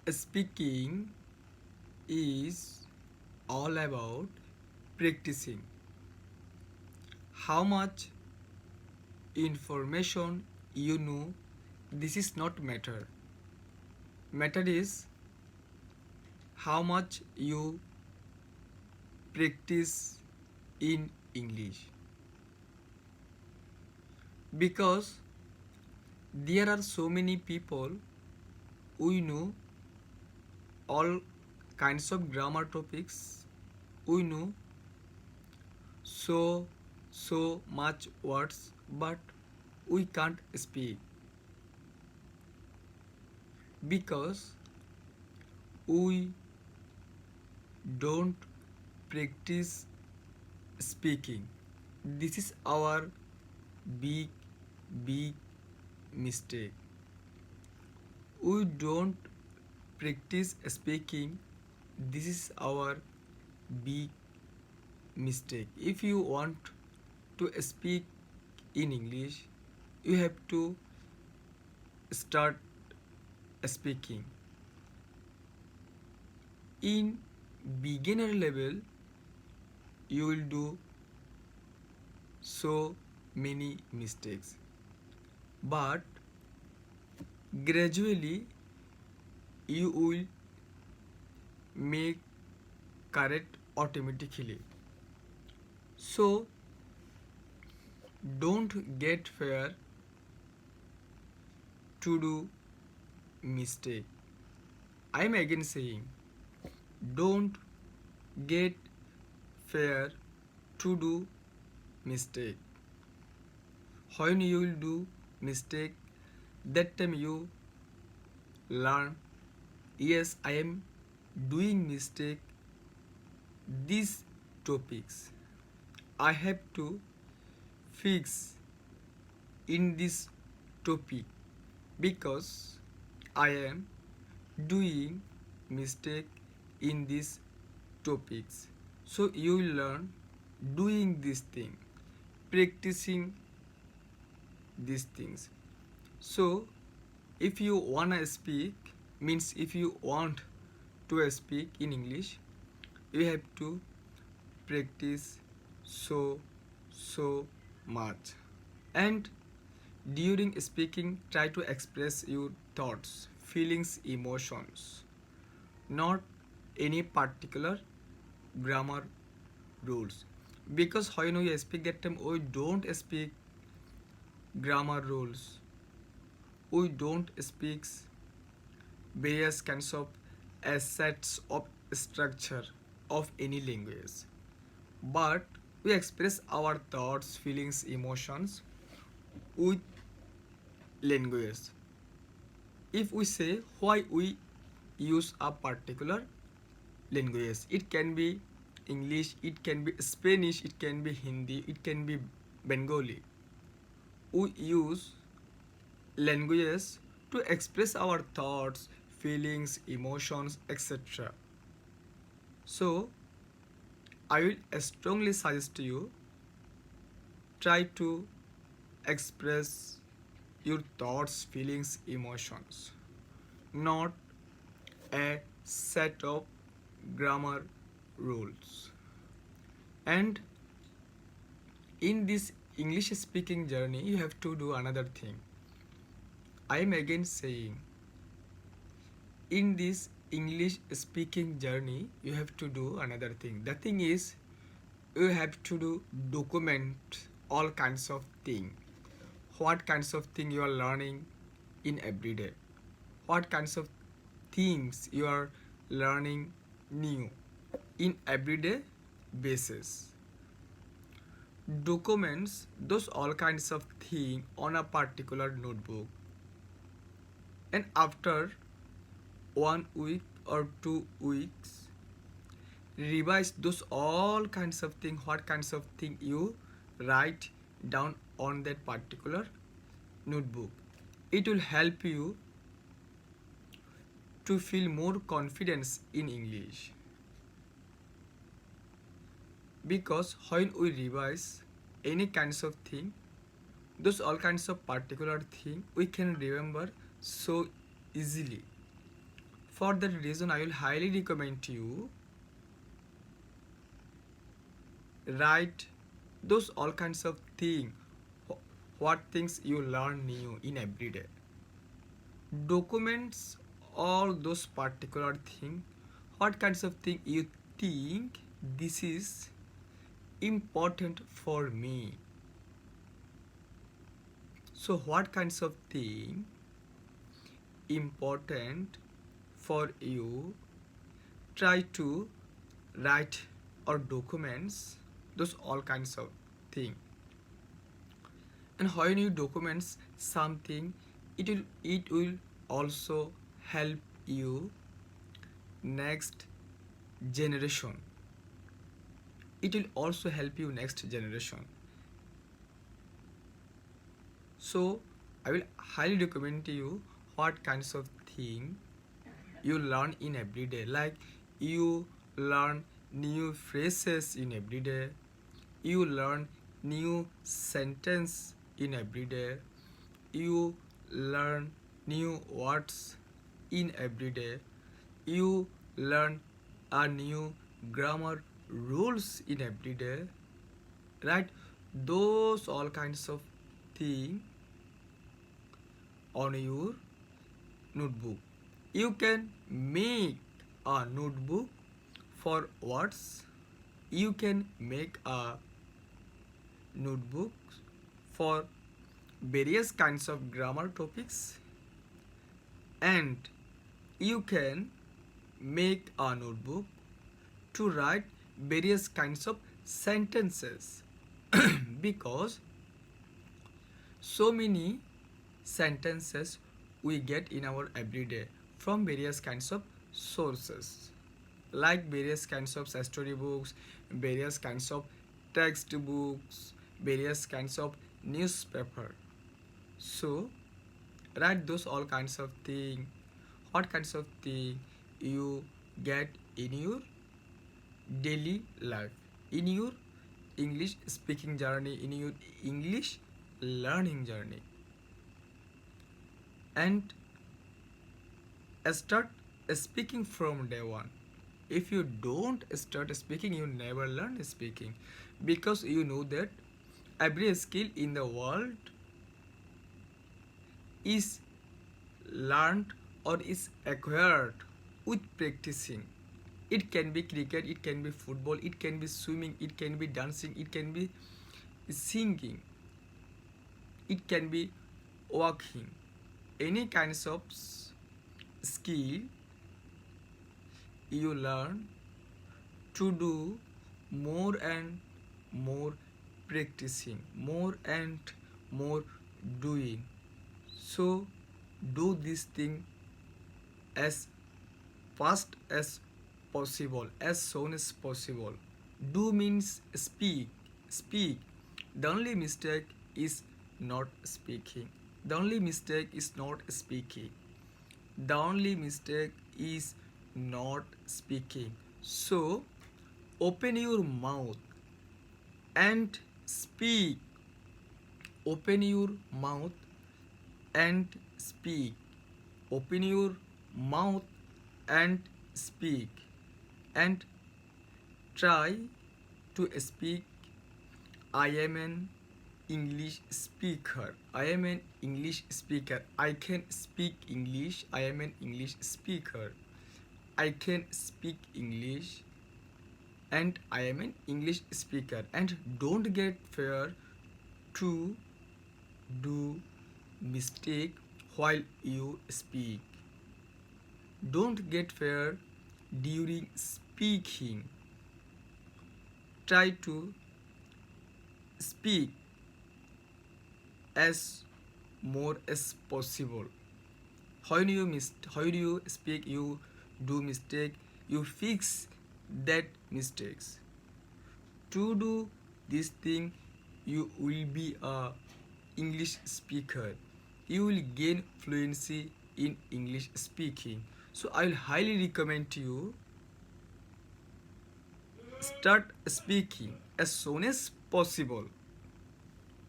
Speaking is all about practicing. How much information you know, this is not matter. Matter is how much you practice in English. Because there are so many people we know all kinds of grammar topics. We know so much words, but we can't speak because we don't practice speaking. This is our big big mistake. We don't practice speaking. This is our big mistake. If you want to speak in English, you have to start speaking. In beginner level, you will do so many mistakes, but gradually you will make correct automatically. So don't get fear to do mistake. I'm again saying, don't get fear to do mistake. When you will do mistake, that time you learn, yes, I am doing mistake. These topics I have to fix in this topic because I am doing mistake in these topics. So you will learn doing this thing, practicing these things. So if you wanna speak, means if you want to speak in English, you have to practice so much. And during speaking, try to express your thoughts, feelings, emotions, not any particular grammar rules. Because when we speak that time, we don't speak grammar rules. We don't speak various kinds of assets of structure of any language. But we express our thoughts, feelings, emotions with language. If we say why we use a particular language, it can be English, it can be Spanish, it can be Hindi, it can be Bengali. We use languages to express our thoughts, feelings, emotions, etc. So I will strongly suggest you try to express your thoughts, feelings, emotions, not a set of grammar rules. And in this English speaking journey, you have to do another thing. I am again saying, in this English speaking journey, you have to do another thing. The thing is, you have to do document all kinds of thing. What kinds of thing you are learning in everyday, what kinds of things you are learning new in everyday basis. Documents those all kinds of thing on a particular notebook, and after 1 week or 2 weeks, revise those all kinds of thing, what kinds of thing you write down on that particular notebook. It will help you to feel more confidence in English. Because when we revise any kinds of thing, those all kinds of particular thing we can remember so easily. For that reason, I will highly recommend you write those all kinds of thing, what things you learn new in every day. Documents all those particular thing, what kinds of thing you think this is important for me. So what kinds of thing important for you, try to write or documents those all kinds of thing. And when you documents something, it will also help you next generation. It will also help you next generation. So I will highly recommend you what kinds of thing you learn in every day. Like you learn new phrases in every day, you learn new sentence in every day, you learn new words in every day, you learn a new grammar rules in every day, right? Those all kinds of thing on your notebook. You can make a notebook for words. You can make a notebook for various kinds of grammar topics, and you can make a notebook to write various kinds of sentences because so many sentences we get in our everyday from various kinds of sources, like various kinds of storybooks, various kinds of textbooks, various kinds of newspaper. So write those all kinds of thing, what kinds of thing you get in your daily life, in your English speaking journey, in your English learning journey. And start speaking from day one. If you don't start speaking, you never learn speaking, because you know that every skill in the world is learned or is acquired with practicing. It can be cricket, it can be football, it can be swimming, it can be dancing, it can be singing, it can be walking. Any kinds of skill you learn to do more and more practicing, more and more doing. So do this thing as fast as possible, as soon as possible. Do means speak. Speak. The only mistake is not speaking. The only mistake is not speaking. The only mistake is not speaking. So open your mouth and speak. Open your mouth and speak. Open your mouth and speak. And try to speak. I am an English speaker. I am an English speaker. I can speak English. I am an English speaker. I can speak English and I am an English speaker. And don't get fear to do mistake while you speak. Don't get fear during speaking. Try to speak as more as possible. When you speak, you do mistake, you fix that mistakes. To do this thing, you will be a English speaker. You will gain fluency in English speaking. So I will highly recommend to you start speaking as soon as possible.